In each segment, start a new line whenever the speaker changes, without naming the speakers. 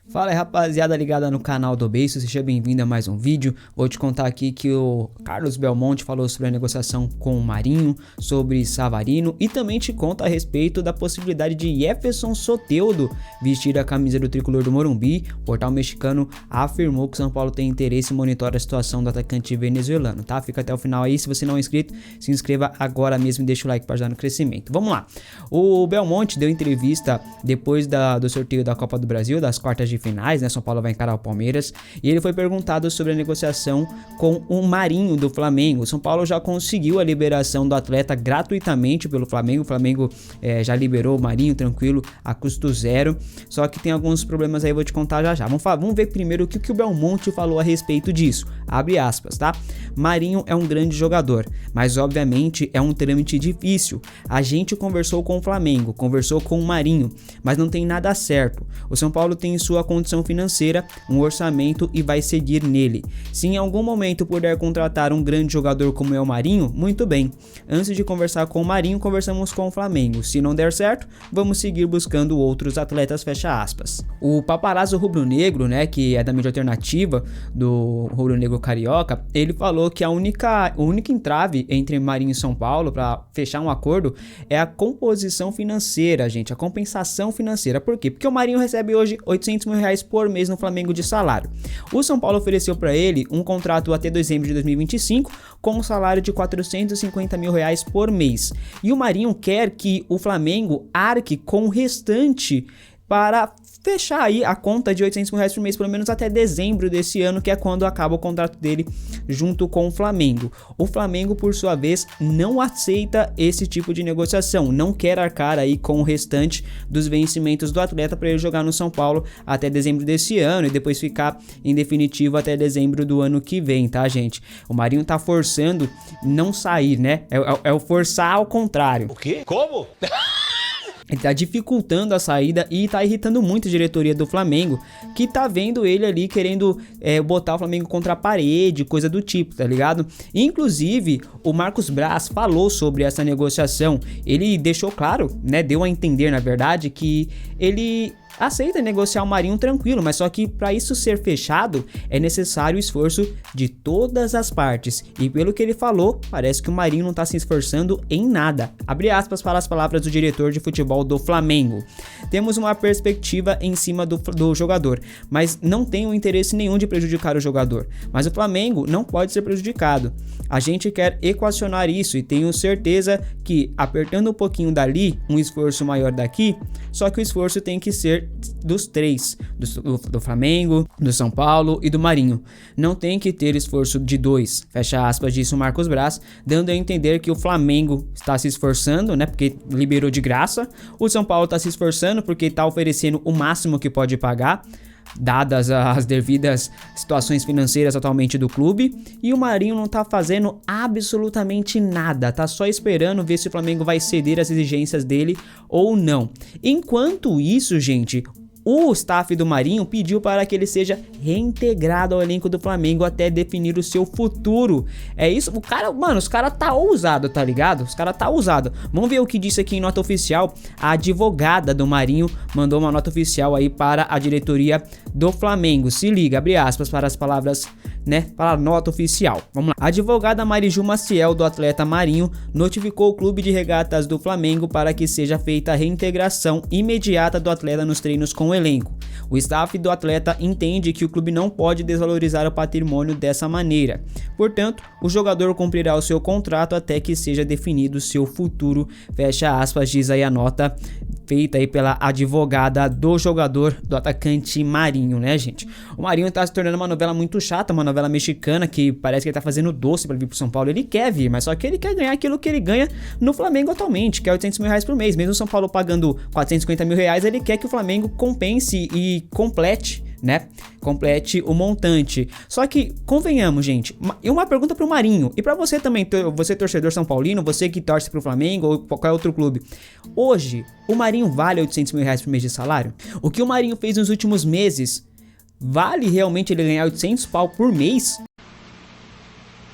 Fala aí, rapaziada ligada no canal do Beiço, seja bem-vindo a mais um vídeo. Vou te contar aqui que o Carlos Belmonte falou sobre a negociação com o Marinho, sobre Savarino e também te conta a respeito da possibilidade de Jefferson Soteldo vestir a camisa do tricolor do Morumbi. O portal mexicano afirmou que o São Paulo tem interesse e monitora a situação do atacante venezuelano, tá? Fica até o final aí, se você não é inscrito, se inscreva agora mesmo e deixa o like para ajudar no crescimento. Vamos lá, o Belmonte deu entrevista depois do sorteio da Copa do Brasil, das quartas de finais, né? São Paulo vai encarar o Palmeiras e ele foi perguntado sobre a negociação com o Marinho do Flamengo. O São Paulo já conseguiu a liberação do atleta gratuitamente pelo Flamengo. O Flamengo já liberou o Marinho tranquilo, a custo zero. Só que tem alguns problemas aí, vou te contar já já. Vamos ver primeiro o que o Belmonte falou a respeito disso. Abre aspas, tá? Marinho é um grande jogador, mas obviamente é um trâmite difícil. A gente conversou com o Flamengo, conversou com o Marinho, mas não tem nada certo. O São Paulo tem sua condição financeira, um orçamento e vai seguir nele. Se em algum momento puder contratar um grande jogador como é o Marinho, muito bem. Antes de conversar com o Marinho, conversamos com o Flamengo. Se não der certo, vamos seguir buscando outros atletas, fecha aspas. O paparazzo rubro-negro, né, que é da mídia alternativa do rubro-negro carioca, ele falou que o único entrave entre Marinho e São Paulo para fechar um acordo é a composição financeira, gente, a compensação financeira. Por quê? Porque o Marinho recebe hoje R$800 mil por mês no Flamengo de salário. O São Paulo ofereceu para ele um contrato até dezembro de 2025 com um salário de R$450 mil por mês. E o Marinho quer que o Flamengo arque com o restante para fechar aí a conta de R$800 mil por mês, pelo menos até dezembro desse ano, que é quando acaba o contrato dele junto com o Flamengo. O Flamengo, por sua vez, não aceita esse tipo de negociação, não quer arcar aí com o restante dos vencimentos do atleta para ele jogar no São Paulo até dezembro desse ano e depois ficar em definitivo até dezembro do ano que vem, tá, gente? O Marinho tá forçando não sair, né? É o forçar ao contrário.
O quê? Como?
Ele tá dificultando a saída e tá irritando muito a diretoria do Flamengo, que tá vendo ele ali querendo botar o Flamengo contra a parede, coisa do tipo, tá ligado? Inclusive, o Marcos Braz falou sobre essa negociação. Ele deixou claro, né, deu a entender, na verdade, que ele aceita negociar o Marinho tranquilo, mas só que para isso ser fechado é necessário o esforço de todas as partes. E pelo que ele falou, parece que o Marinho não tá se esforçando em nada. Abre aspas para as palavras do diretor de futebol do Flamengo. Temos uma perspectiva em cima do jogador, mas não tenho interesse nenhum de prejudicar o jogador. Mas o Flamengo não pode ser prejudicado. A gente quer equacionar isso e tenho certeza que apertando um pouquinho dali, um esforço maior daqui, só que o esforço tem que ser dos três, do Flamengo, do São Paulo e do Marinho. Não tem que ter esforço de dois, fecha aspas, disse o Marcos Braz, dando a entender que o Flamengo está se esforçando, né, porque liberou de graça, o São Paulo está se esforçando porque está oferecendo o máximo que pode pagar, dadas as devidas situações financeiras atualmente do clube, e o Marinho não tá fazendo absolutamente nada, tá só esperando ver se o Flamengo vai ceder às exigências dele ou não. Enquanto isso, gente, o staff do Marinho pediu para que ele seja reintegrado ao elenco do Flamengo até definir o seu futuro. É isso, o cara, mano, os caras tá ousado, tá ligado? Os caras tá ousado. Vamos ver o que disse aqui em nota oficial. A advogada do Marinho mandou uma nota oficial aí para a diretoria do Flamengo. Se liga, abre aspas para as palavras, né, para a nota oficial. Vamos lá. A advogada Mariju Maciel do atleta Marinho notificou o clube de regatas do Flamengo para que seja feita a reintegração imediata do atleta nos treinos com o elenco. O staff do atleta entende que o clube não pode desvalorizar o patrimônio dessa maneira. Portanto, o jogador cumprirá o seu contrato até que seja definido seu futuro, fecha aspas, diz aí a nota feita aí pela advogada do jogador, do atacante Marinho, né, gente? O Marinho tá se tornando uma novela muito chata, uma novela mexicana que parece que ele tá fazendo doce pra vir pro São Paulo. Ele quer vir, mas só que ele quer ganhar aquilo que ele ganha no Flamengo atualmente, que é R$800 mil por mês. Mesmo o São Paulo pagando R$450 mil, ele quer que o Flamengo compense e complete, né? Complete o montante. Só que, convenhamos, gente, e uma pergunta pro Marinho, e pra você também, você torcedor São Paulino, você que torce pro Flamengo ou qualquer outro clube. Hoje, o Marinho vale R$800 mil por mês de salário? O que o Marinho fez nos últimos meses, vale realmente ele ganhar 800 pau por mês?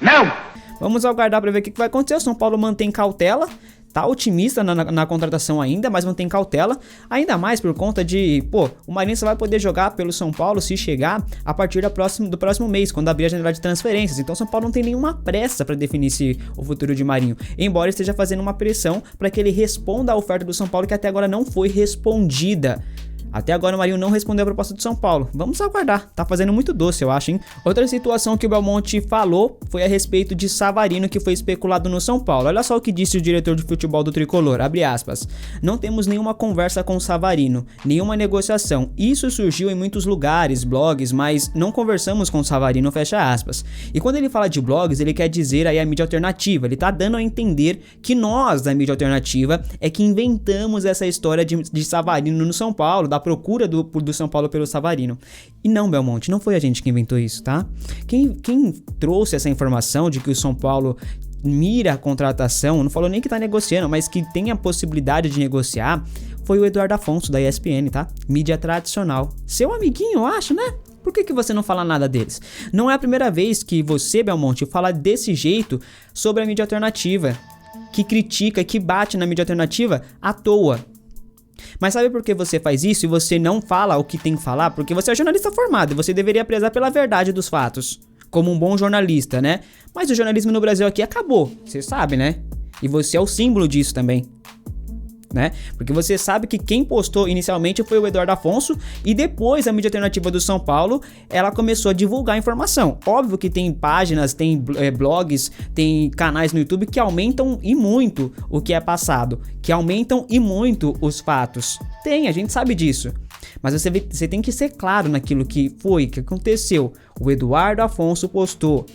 Não!
Vamos aguardar para ver o que vai acontecer. O São Paulo mantém cautela, tá otimista na contratação ainda, mas mantém cautela, ainda mais por conta de, o Marinho só vai poder jogar pelo São Paulo se chegar a partir do próximo mês, quando abrir a janela de transferências. Então São Paulo não tem nenhuma pressa para definir o futuro de Marinho, embora esteja fazendo uma pressão para que ele responda à oferta do São Paulo, que até agora não foi respondida. Até agora o Marinho não respondeu a proposta do São Paulo. Vamos aguardar. Tá fazendo muito doce, eu acho, hein? Outra situação que o Belmonte falou foi a respeito de Savarino, que foi especulado no São Paulo. Olha só o que disse o diretor de futebol do Tricolor, abre aspas. Não temos nenhuma conversa com o Savarino, nenhuma negociação. Isso surgiu em muitos lugares, blogs, mas não conversamos com o Savarino, fecha aspas. E quando ele fala de blogs, ele quer dizer aí a mídia alternativa. Ele tá dando a entender que nós, da mídia alternativa, é que inventamos essa história de Savarino no São Paulo, da procura do São Paulo pelo Savarino. E não, Belmonte, não foi a gente que inventou isso, tá? Quem trouxe essa informação de que o São Paulo mira a contratação, não falou nem que tá negociando, mas que tem a possibilidade de negociar, foi o Eduardo Afonso, da ESPN, tá? Mídia tradicional. Seu amiguinho, eu acho, né? Por que você não fala nada deles? Não é a primeira vez que você, Belmonte, fala desse jeito sobre a mídia alternativa, que critica, que bate na mídia alternativa à toa. Mas sabe por que você faz isso e você não fala o que tem que falar? Porque você é jornalista formado e você deveria prezar pela verdade dos fatos, como um bom jornalista, né? Mas o jornalismo no Brasil aqui acabou, você sabe, né? E você é o símbolo disso também, né? Porque você sabe que quem postou inicialmente foi o Eduardo Afonso e depois a mídia alternativa do São Paulo, ela começou a divulgar a informação. Óbvio que tem páginas, tem blogs, tem canais no YouTube que aumentam e muito o que é passado, que aumentam e muito os fatos. Tem, a gente sabe disso. Mas você tem que ser claro naquilo que aconteceu. O Eduardo Afonso postou.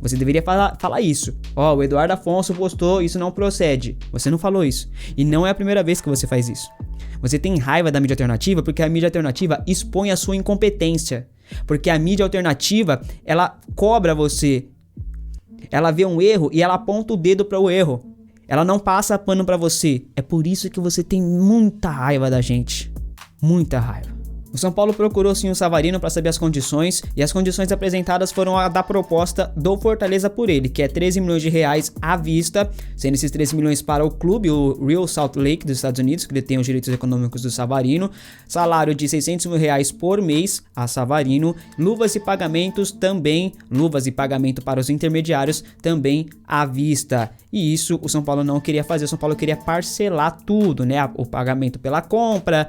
Você deveria falar isso. O Eduardo Afonso postou, isso não procede. Você não falou isso. E não é a primeira vez que você faz isso. Você tem raiva da mídia alternativa porque a mídia alternativa expõe a sua incompetência. Porque a mídia alternativa, ela cobra você. Ela vê um erro e ela aponta o dedo para o erro. Ela não passa pano para você. É por isso que você tem muita raiva da gente. Muita raiva. O São Paulo procurou sim o Savarino para saber as condições, e as condições apresentadas foram a da proposta do Fortaleza por ele, que é 13 milhões de reais à vista, sendo esses 13 milhões para o clube, o Real Salt Lake dos Estados Unidos, que detém os direitos econômicos do Savarino, salário de 600 mil reais por mês a Savarino, luvas e pagamentos também, luvas e pagamento para os intermediários também à vista. E isso o São Paulo não queria fazer, o São Paulo queria parcelar tudo, né? O pagamento pela compra,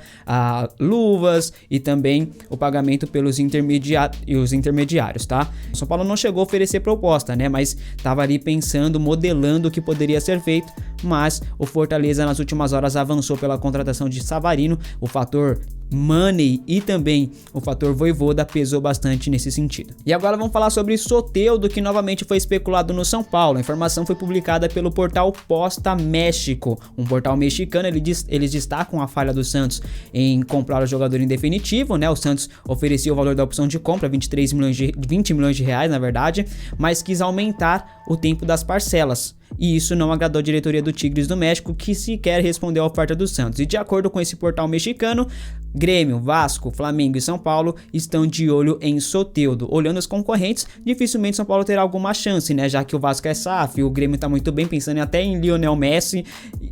luvas e também o pagamento pelos intermediários, tá? O São Paulo não chegou a oferecer proposta, né? Mas tava ali pensando, modelando o que poderia ser feito, mas o Fortaleza nas últimas horas avançou pela contratação de Savarino, o fator money e também o fator Vojvoda pesou bastante nesse sentido. E agora vamos falar sobre Soteldo, que novamente foi especulado no São Paulo. A informação foi publicada pelo portal Posta México, um portal mexicano. Eles destacam a falha do Santos em comprar o jogador em definitivo, né? O Santos oferecia o valor da opção de compra, 20 milhões de reais, na verdade, mas quis aumentar o tempo das parcelas. E isso não agradou a diretoria do Tigres do México, que sequer respondeu à oferta do Santos. E de acordo com esse portal mexicano, Grêmio, Vasco, Flamengo e São Paulo estão de olho em Soteldo. Olhando os concorrentes, dificilmente São Paulo terá alguma chance, né? Já que o Vasco é SAF, o Grêmio tá muito bem, pensando até em Lionel Messi,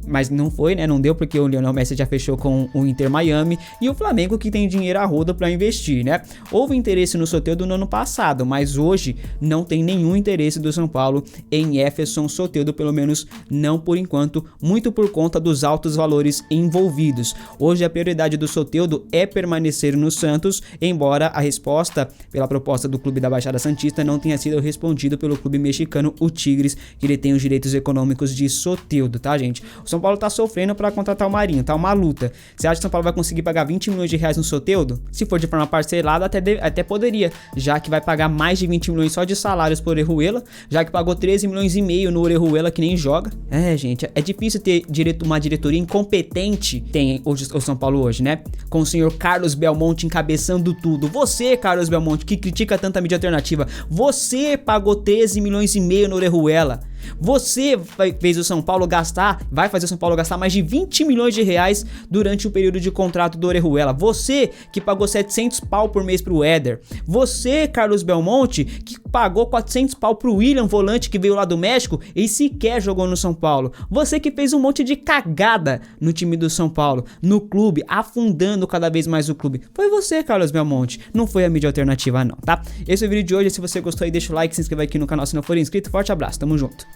mas não foi, né? Não deu porque o Lionel Messi já fechou com o Inter Miami, e o Flamengo que tem dinheiro a roda para investir, né? Houve interesse no Soteldo no ano passado, mas hoje não tem nenhum interesse do São Paulo em Jefferson Soteldo, pelo menos não por enquanto, muito por conta dos altos valores envolvidos. Hoje a prioridade do Soteldo é permanecer no Santos, embora a resposta pela proposta do clube da Baixada Santista não tenha sido respondida pelo clube mexicano, o Tigres, que ele tem os direitos econômicos de Soteldo, tá, gente? O São Paulo tá sofrendo para contratar o Marinho, tá uma luta. Você acha que o São Paulo vai conseguir pagar 20 milhões de reais no Soteldo? Se for de forma parcelada, até poderia, já que vai pagar mais de 20 milhões só de salários por Orejuela, já que pagou 13 milhões e meio no Orejuela, que nem joga. Gente, é difícil ter uma diretoria incompetente, tem o São Paulo hoje, né? Com o senhor Carlos Belmonte encabeçando tudo. Você, Carlos Belmonte, que critica tanta mídia alternativa, você pagou 13 milhões e meio no Orejuela. Você fez o São Paulo gastar, vai fazer o São Paulo gastar mais de 20 milhões de reais durante o período de contrato do Orejuela. Você que pagou 700 pau por mês pro Éder. Você, Carlos Belmonte, que pagou 400 pau pro William, volante que veio lá do México e sequer jogou no São Paulo. Você que fez um monte de cagada no time do São Paulo, no clube, afundando cada vez mais o clube. Foi você, Carlos Belmonte, não foi a mídia alternativa não, tá? Esse é o vídeo de hoje, se você gostou aí deixa o like, se inscreva aqui no canal se não for inscrito, forte abraço, tamo junto.